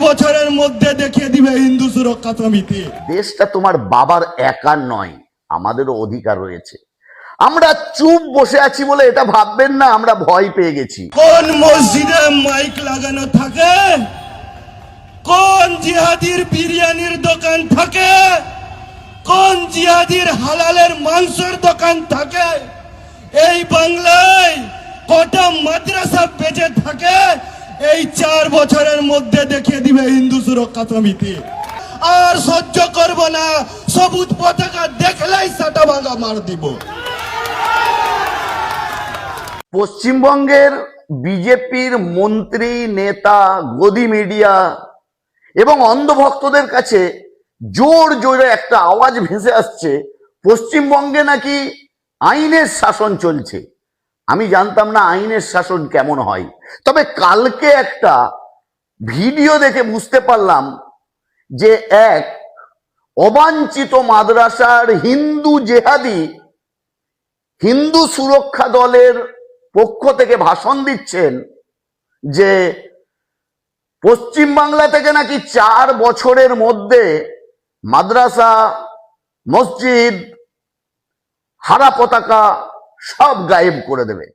বছরের মধ্যে দেখিয়ে দিবে হিন্দু সুরক্ষা সমিতি। দেশটা তোমার বাবার একার নয়, আমাদেরও অধিকার রয়েছে। আমরা চুপ বসে আছি বলে এটা ভাববেন না আমরা ভয় পেয়ে গেছি। কোন মসজিদে মাইক লাগানো থাকে, কোন জিহাদির বিরিয়ানির দোকান থাকে, কোন জিহাদির হালালের মাংসের দোকান থাকে, এই বাংলায় কটা মাদ্রাসা বেঁচে থাকে, এই 4 বছরের মধ্যে দেখিয়ে দিবে হিন্দু সুরক্ষা সমিতি। আর সহ্য করব না, সবুজ পতাকা দেখলেই সাটা ভাঙা মার দিব। পশ্চিমবঙ্গের বিজেপির মন্ত্রী, নেতা, গদি মিডিয়া এবং অন্ধভক্তদের কাছে জোর জোরে একটা আওয়াজ ভেসে আসছে, পশ্চিমবঙ্গে নাকি আইনের শাসন চলছে। আমি জানতাম না আইনের শাসন কেমন হয়, তবে কালকে একটা ভিডিও দেখে বুঝতে পারলাম যে এক অবাঞ্ছিত মাদ্রাসার হিন্দু জেহাদি হিন্দু সুরক্ষা দলের পক্ষ থেকে ভাষণ দিচ্ছেন যে পশ্চিমবাংলা থেকে নাকি 4 বছরের মধ্যে মাদ্রাসা, মসজিদ, হারা পতাকা সব গায়েব করে দেবে।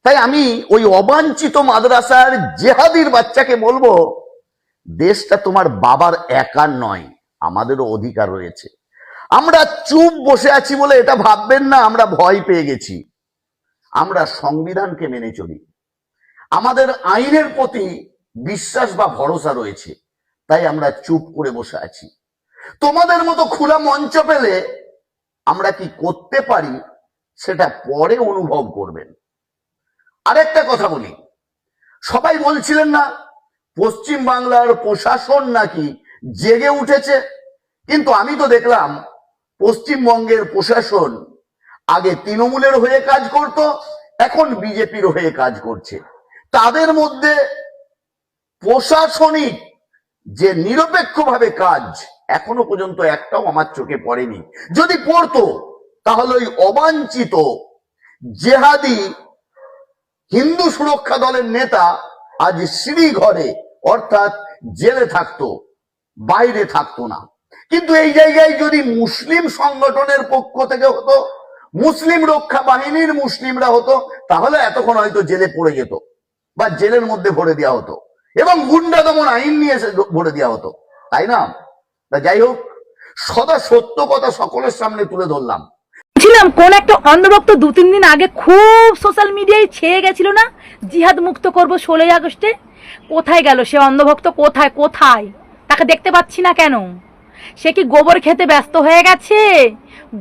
তাই আমি ওই অবাঞ্ছিত মাদ্রাসার জেহাদির বাচ্চাকে বলবো, দেশটা তোমার বাবার একার নয়, আমাদেরও অধিকার রয়েছে। আমরা চুপ বসে আছি বলে এটা ভাববেন না আমরা ভয় পেয়ে গেছি। আমরা সংবিধানকে মেনে চলি, আমাদের আইনের প্রতি বিশ্বাস বা ভরসা রয়েছে, তাই আমরা চুপ করে বসে আছি। তোমাদের মতো খোলা মঞ্চ পেলে আমরা কি করতে পারি সেটা পরে অনুভব করবেন। আরেকটা কথা বলি, সবাই বলছিলেন না পশ্চিম বাংলার প্রশাসন নাকি জেগে উঠেছে, কিন্তু আমি তো দেখলাম পশ্চিমবঙ্গের প্রশাসন আগে তৃণমূলের হয়ে কাজ করত, এখন বিজেপির হয়ে কাজ করছে। তাদের মধ্যে প্রশাসনিক যে নিরপেক্ষভাবে কাজ এখনো পর্যন্ত একটাও আমার চোখে পড়েনি। যদি পড়তো তাহলে ওই অবাঞ্ছিত জেহাদি হিন্দু সুরক্ষা দলের নেতা আজ সিঁড়ি ঘরে অর্থাৎ জেলে থাকতো, বাইরে থাকতো না। কিন্তু এই জায়গায় যদি মুসলিম সংগঠনের পক্ষ থেকে হতো, মুসলিম রক্ষা বাহিনীর মুসলিমরা হতো, তাহলে এতক্ষণ হয়তো জেলে পড়ে যেত বা জেলের মধ্যে ভরে দেওয়া হতো এবং গুন্ডা দমন আইন নিয়ে এসে ভরে দেওয়া হতো, তাই না? যাই হোক, সদা সত্য কথা সকলের সামনে তুলে ধরলাম। ছিলাম কোন একটা অন্ধভক্ত 2-3 দিন আগে খুব সোশ্যাল মিডিয়ায় ছেয়ে গেছিল না, জিহাদ মুক্ত করব 16ই আগস্টে। কোথায় গেল সে অন্ধভক্ত? কোথায় কোথায় তাকে দেখতে পাচ্ছি না কেন? সে কি গোবর খেতে ব্যস্ত হয়ে গেছে?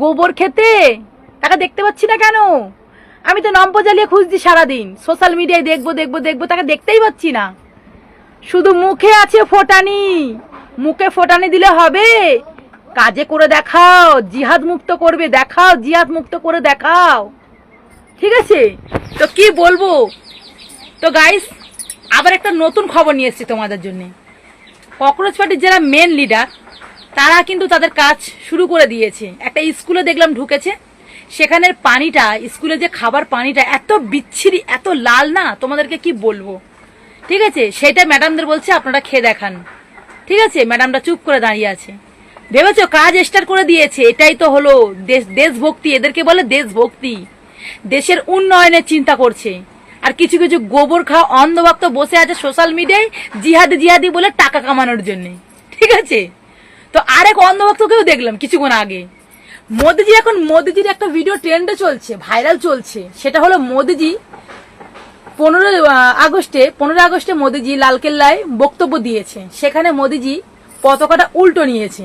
গোবর খেতে তাকে দেখতে পাচ্ছি না কেন? আমি তো নম্বর জ্বালিয়ে খুঁজছি সারাদিন, সোশ্যাল মিডিয়ায় দেখবো দেখবো দেখবো, তাকে দেখতেই পাচ্ছি না। শুধু মুখে আছে ফোটানি, মুখে ফোটানি দিলে হবে? কাজে করে দেখাও, জিহাদ মুক্ত করবে দেখাও, জিহাদ মুক্ত করে দেখাও, ঠিক আছে? তো কি বলবো, তো গাইস আবার একটা নতুন খবর নিয়ে এসেছি তোমাদের জন্য। ককরোচ পার্টির যারা মেন লিডার তারা কিন্তু তাদের কাজ শুরু করে দিয়েছে। একটা স্কুলে দেখলাম ঢুকেছে, সেখানের পানিটা, স্কুলে যে খাবার পানিটা এত বিচ্ছিরি, এত লাল না, তোমাদেরকে কি বলবো, ঠিক আছে? সেটা ম্যাডামদের বলছে আপনারা খেয়ে দেখান, ঠিক আছে? ম্যাডামরা চুপ করে দাঁড়িয়ে আছে। ভেবেছো কাজ স্টার্ট করে দিয়েছে, এটাই তো হলো দেশভক্তি, এদেরকে বলে দেশভক্তি। দেশের উন্নয়নের চিন্তা করছে। আর কিছু কিছু গোবর খাওয়া অন্ধভক্ত বসে আছে সোশ্যাল মিডিয়ায় জিহাদি জিহাদি বলে টাকা কামানোর জন্য, ঠিক আছে? তো আরেক অন্ধভক্তকেও দেখলাম কিছুক্ষণ আগে, মোদিজি, এখন মোদিজির একটা ভিডিও ট্রেন্ডে চলছে, ভাইরাল চলছে। সেটা হলো মোদিজি 15 আগস্টে মোদিজি লালকেল্লায় বক্তব্য দিয়েছে। সেখানে মোদিজি পতাকাটা উল্টো নিয়েছে।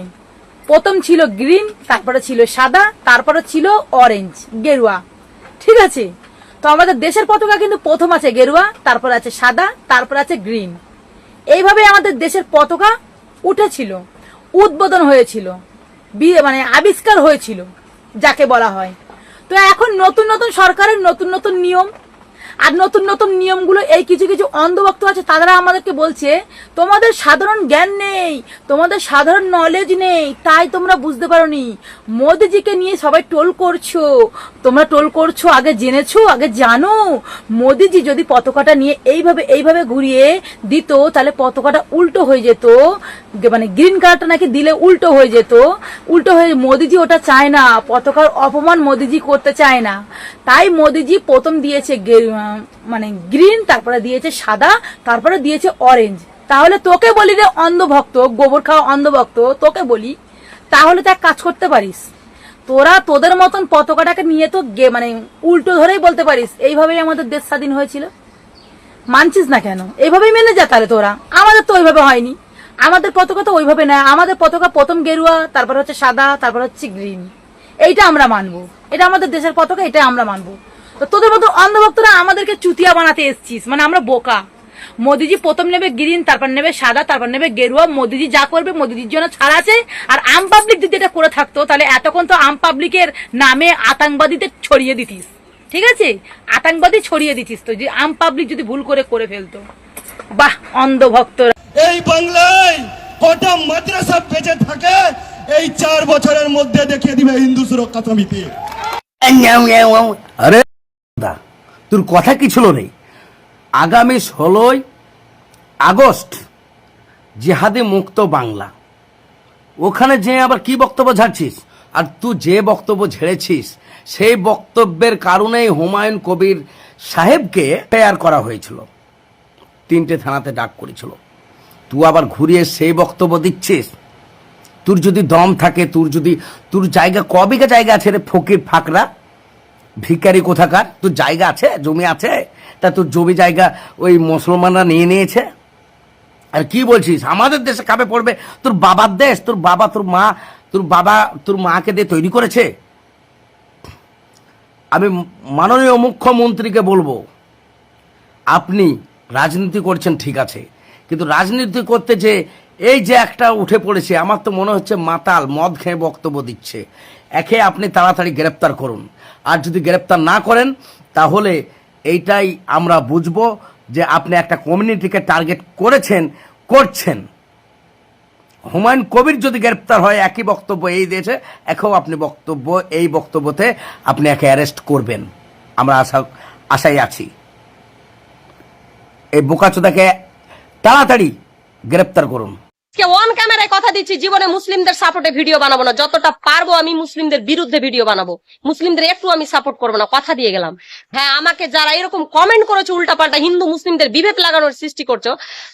প্রথম ছিল গ্রিন, তারপরে ছিল সাদা, তারপরে ছিল অরেঞ্জ, গেরুয়া, ঠিক আছে? তো আমাদের দেশের পতাকা কিন্তু প্রথম আছে গেরুয়া, তারপর আছে সাদা, তারপর আছে গ্রিন। এইভাবে আমাদের দেশের পতাকা উঠেছিল, উদ্বোধন হয়েছিল, মানে আবিষ্কার হয়েছিল যাকে বলা হয়। তো এখন নতুন নতুন সরকারের নতুন নতুন নিয়ম, আর নতুন নতুন নিয়মগুলো এই কিছু কিছু অন্ধভক্ত আছে তারা আমাদেরকে বলছে তোমাদের সাধারণ জ্ঞান নেই, তোমাদের সাধারণ নলেজ নেই, তাই তোমরা বুঝতে পারোনি। মোদিজিকে নিয়ে সবাই টোল করছো, তোমরা টোল করছো, আগে জেনেছো, আগে জানো। মোদিজি যদি পতাকাটা নিয়ে এইভাবে এইভাবে ঘুরিয়ে দিত তাহলে পতাকাটা উল্টো হয়ে যেত, মানে গ্রিন কালারটা নাকি দিলে উল্টো হয়ে যেত, উল্টো হয়ে, মোদিজি ওটা চায় না, পতাকার অপমান মোদিজি করতে চায় না। তাই মোদিজি প্রথম দিয়েছে মানে গ্রিন, তারপরে দিয়েছে সাদা, তারপরে দিয়েছে অরেঞ্জ। তাহলে তোকে বলি রে অন্ধভক্ত, গোবর খাওয়া অন্ধভক্ত, তোকে বলি তাহলে তো এক কাজ করতে পারিস, তোরা তোদের মতন পতাকাটাকে নিয়ে তো মানে উল্টো ধরেই বলতে পারিস এইভাবেই আমাদের দেশ স্বাধীন হয়েছিল। মানছিস না কেন? এইভাবেই মেনে যা তাহলে তোরা। আমাদের তো ওইভাবে হয়নি, আমাদের পতাকা তো ওইভাবে না, আমাদের পতাকা প্রথম গেরুয়া, তারপর হচ্ছে সাদা, তারপর হচ্ছে গ্রিন। এইটা আমরা মানবো, এটা আমাদের দেশের পতাকা, এটা আমরা মানবো। তো তোদের মতো অন্ধভক্তরা আমাদেরকে চুতিয়া বানাতে এসছিস, মানে আমরা বোকা। মোদিজি প্রথম নেবে গ্রিন, তারপর নেবে সাদা, তারপর নেবে গেরুয়া। মোদিজি যা করবে মোদিজির জন্য ছাড় আছে। আর আম পাবলিক যদি এটা করে থাকতো তাহলে এতক্ষণ তো আম পাবলিকের নামে আতঙ্কবাদীদের ছড়িয়ে দিতিস, ঠিক আছে? আতঙ্কবাদী ছড়িয়ে দিতিস তো, যে আম পাবলিক যদি ভুল করে ফেলতো। বাহ অন্ধভক্তরা। এই বাংলায় কটা মাদ্রাসা বেঁচে থাকে এই 4 বছরের মধ্যে দেখিয়ে দিবে হিন্দু সুরক্ষা সমিতি। আরে তোর কথা কি ছিল নেই? আগামী 16ই আগস্ট জিহাদি মুক্ত বাংলা, ওখানে যে আবার কি বক্তব্য ঝাড়ছিস? আর তুই যে বক্তব্য ঝেড়েছিস সেই বক্তব্যের কারণেই হুমায়ুন কবির সাহেবকে তৈয়ার করা হয়েছিল, 3টে থানাতে ডাক করেছিল। তুই আবার ঘুরিয়ে সেই বক্তব্য দিচ্ছিস? তোর যদি দম থাকে, তোর জায়গা, কবিঘা জায়গা আছে রে ফকির ফাকরা ভিখারি কোথাকার? তোর জায়গা আছে, জমি আছে? তা তোর জমি জায়গা ওই মুসলমানরা নিয়ে নিয়েছে। আর কি বলছিস আমাদের দেশে কাবে পড়বে? তোর বাবার দেশ, তোর বাবা তোর মাকে দিয়ে তৈরি করেছে। আমি মাননীয় মুখ্যমন্ত্রীকে বলবো, আপনি রাজনীতি করছেন ঠিক আছে, কিন্তু রাজনীতি করতে যে এই যে একটা উঠে পড়েছে, আমার তো মনে হচ্ছে মাতাল মদ খেয়ে বক্তব্য দিচ্ছে। একে আপনি তাড়াতাড়ি গ্রেপ্তার করুন, আর যদি গ্রেপ্তার না করেন তাহলে এইটাই আমরা বুঝবো যে আপনি একটা কমিউনিটিকে টার্গেট করছেন। হুমায়ুন কবির যদি গ্রেপ্তার হয় একই বক্তব্য এই দেশে, একেও আপনি এই বক্তব্যতে আপনি একে অ্যারেস্ট করবেন, আমরা আশায় আছি। এই বোকাচোদাকে তাড়াতাড়ি গ্রেপ্তার করুন। অন ক্যামেরায় কথা দিচ্ছি, জীবনে মুসলিমদের সাপোর্টে ভিডিও বানাবো না। যতটা পারবো আমি মুসলিমদের বিরুদ্ধে ভিডিও বানাবো, মুসলিমদের একটু আমি সাপোর্ট করবো না, কথা দিয়ে গেলাম। হ্যাঁ, আমাকে যারা এরকম কমেন্ট করেছো উল্টাপাল্টা, হিন্দু মুসলিমদের বিভেদ লাগানোর সৃষ্টি করছো,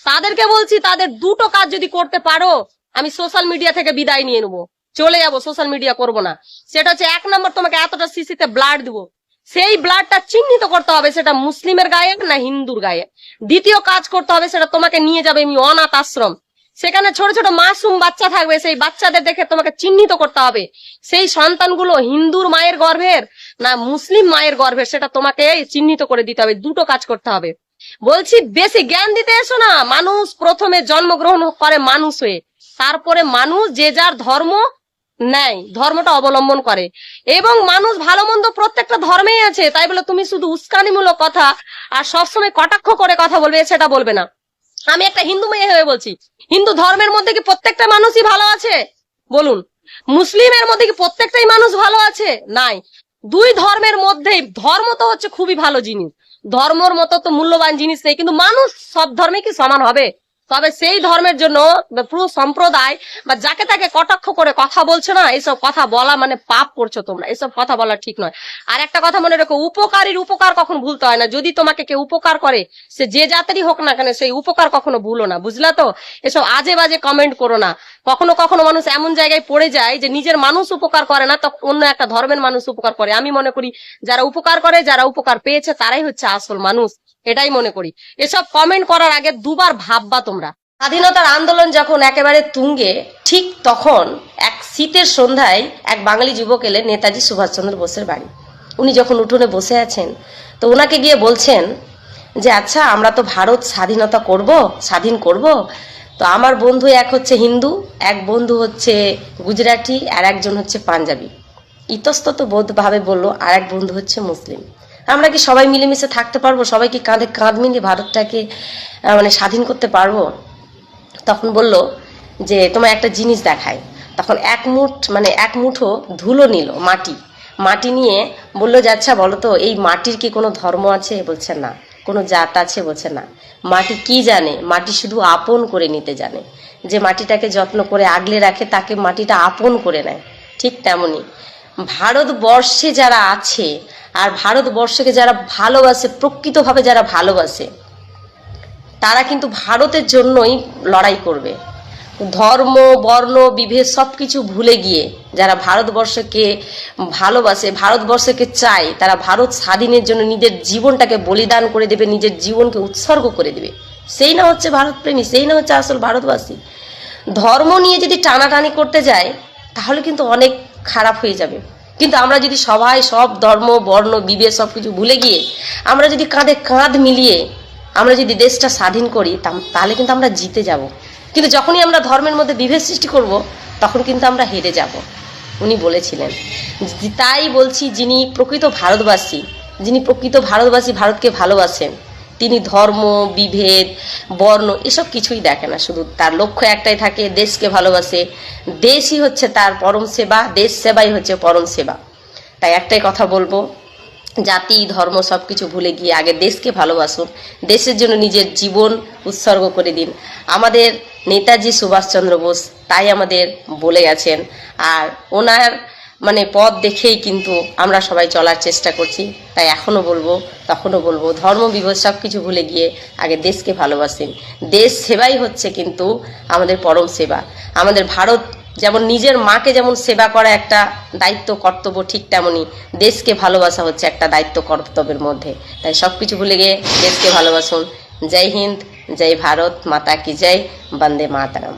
তাদেরকে বলছি তাদের দুটো কাজ যদি করতে পারো, আমি সোশ্যাল মিডিয়া থেকে বিদায় নিয়ে নেবো, চলে যাবো, সোশ্যাল মিডিয়া করবো না। সেটা হচ্ছে 1 নম্বর, তোমাকে এতটা সিসিতে ব্লাড দিবো, সেই ব্লাডটা চিহ্নিত করতে হবে সেটা মুসলিমের গায়ে না হিন্দুর গায়ে। দ্বিতীয় কাজ করতে হবে, সেটা তোমাকে নিয়ে যাবে আমি অনাথ আশ্রম, সেখানে ছোট ছোট মাসুম বাচ্চা থাকবে, সেই বাচ্চাদের দেখে তোমাকে চিহ্নিত করতে হবে সেই সন্তানগুলো হিন্দুর মায়ের গর্ভের না মুসলিম মায়ের গর্ভের, সেটা তোমাকে চিহ্নিত করে দিতে হবে। দুটো কাজ করতে হবে। বলছি বেশি জ্ঞান দিতে এসো না। মানুষ প্রথমে জন্মগ্রহণ করে মানুষ হয়ে, তারপরে মানুষ যে যার ধর্ম নেয়, ধর্মটা অবলম্বন করে, এবং মানুষ ভালো মন্দ প্রত্যেকটা ধর্মেই আছে। তাই বলে তুমি শুধু উস্কানিমূলক কথা আর সবসময় কটাক্ষ করে কথা বলবে, সেটা বলবে না। আমি একটা হিন্দু মেয়ে হয়ে বলছি, হিন্দু ধর্মের মধ্যে কি প্রত্যেকটা মানুষই ভালো আছে? বলুন। মুসলিমের মধ্যে কি প্রত্যেকটাই মানুষ ভালো আছে? নাই। দুই ধর্মের মধ্যে ধর্ম তো হচ্ছে খুবই ভালো জিনিস, ধর্মর মতো তো মূল্যবান জিনিস নেই, কিন্তু মানুষ সব ধর্মে কি সমান হবে? তবে সেই ধর্মের জন্য পুরো সম্প্রদায় বা যাকে তাকে কটাক্ষ করে কথা বলছো না, এইসব কথা বলা মানে পাপ করছো তোমরা, এসব কথা বলা ঠিক নয়। আর একটা কথা মনে রেখো, উপকারীর উপকার কখন ভুলতে হয় না। যদি তোমাকে কেউ উপকার করে, সে যে জাতেরই হোক না কেন, সেই উপকার কখনো ভুলো না, বুঝলা তো? এসব আজে বাজে কমেন্ট করো না। কখনো কখনো মানুষ এমন জায়গায় পড়ে যায় যে নিজের মানুষ উপকার করে না, তখন অন্য একটা ধর্মের মানুষ উপকার করে। আমি মনে করি যারা উপকার করে, যারা উপকার পেয়েছে, তারাই হচ্ছে আসল মানুষ, এটাই মনে করি। এসব কমেন্ট করার আগে দুবার ভাববা তোমরা। স্বাধীনতার আন্দোলন যখন একেবারে তুঙ্গে, ঠিক তখন এক শীতের সন্ধ্যায় এক বাঙালি যুবক এলেন নেতাজি সুভাষচন্দ্র বোসের বাড়ি। উনি যখন উঠোনে বসে আছেন, তো ওনাকে গিয়ে বলছেন যে আচ্ছা, আমরা তো ভারত স্বাধীন করব, তো আমার বন্ধু এক হচ্ছে হিন্দু, এক বন্ধু হচ্ছে গুজরাটি, আর একজন হচ্ছে পাঞ্জাবি। ইতস্তত বোধ ভাবে বললো, আর এক বন্ধু হচ্ছে মুসলিম। আমরা কি সবাই মিলেমিশে থাকতে পারবো? সবাই কি কাঁধে কাঁধ মিলিয়ে ভারতটাকে মানে স্বাধীন করতে পারবো? তখন বলল যে তোমার একটা জিনিস দেখায়। তখন এক মুঠো ধুলো নিল, মাটি নিয়ে বললো যে আচ্ছা বলো তো এই মাটির কি কোনো ধর্ম আছে? বলছে না। কোনো জাত আছে? বলছে না। মাটি কি জানে? মাটি শুধু আপন করে নিতে জানে। যে মাটিটাকে যত্ন করে আগলে রাখে তাকে মাটিটা আপন করে নেয়। ঠিক তেমনি ভারতবর্ষে যারা আছে আর ভারতবর্ষকে যারা ভালোবাসে, প্রকৃতভাবে যারা ভালোবাসে, তারা কিন্তু ভারতের জন্যই লড়াই করবে। ধর্ম, বর্ণ, বিভেদ সবকিছু ভুলে গিয়ে যারা ভারতবর্ষকে ভালোবাসে, ভারতবর্ষকে চায়, তারা ভারত স্বাধীনের জন্য নিজের জীবনটাকে বলিদান করে দেবে, নিজের জীবনকে উৎসর্গ করে দেবে। সেই না হচ্ছে ভারতপ্রেমী, সেই না হচ্ছে আসল ভারতবাসী। ধর্ম নিয়ে যদি টানাটানি করতে যায় তাহলে কিন্তু অনেক খারাপ হয়ে যাবে। কিন্তু আমরা যদি সবাই সব ধর্ম, বর্ণ, বিভেদ সবকিছু ভুলে গিয়ে আমরা যদি কাঁধে কাঁধ মিলিয়ে আমরা যদি দেশটা স্বাধীন করি তাহলে কিন্তু আমরা জিতে যাব। কিন্তু যখনই আমরা ধর্মের মধ্যে বিভেদ সৃষ্টি করব তখন কিন্তু আমরা হেরে যাব, উনি বলেছিলেন। তাই বলছি, যিনি প্রকৃত ভারতবাসী, ভারতকে ভালোবাসেন, তিনি ধর্ম, বিভেদ, বর্ণ এসব কিছুই দেখে না। শুধু তার লক্ষ্য একটাই থাকে, দেশকে ভালোবাসে। দেশই হচ্ছে তার পরম সেবা, দেশ সেবাই হচ্ছে পরম সেবা। তাই একটাই কথা বলবো, জাতি ধর্ম সবকিছু ভুলে গিয়ে আগে দেশকে ভালোবাসুন, দেশের জন্য নিজের জীবন উৎসর্গ করে দিন। আমাদের নেতাজি সুভাষচন্দ্র বোস তাই আমাদের বলে গেছেন, আর ওনার পথ দেখেই কিন্তু আমরা সবাই চলার চেষ্টা করছি। তাই এখনো বলবো, তখনও বলবো, ধর্ম বিভেদ সবকিছু ভুলে গিয়ে আগে দেশকে ভালোবাসেন। দেশ সেবাই হচ্ছে কিন্তু আমাদের পরম সেবা। আমাদের ভারত যেমন নিজের মাকে যেমন সেবা করা একটা দায়িত্ব কর্তব্য, ঠিক তেমনি দেশকে ভালোবাসা হচ্ছে একটা দায়িত্ব কর্তব্যের মধ্যে। তাই সবকিছু ভুলে গিয়ে দেশকে ভালোবাসুন। জয় হিন্দ, জয় ভারত মাতা কি জয়, বন্দে মাতরম।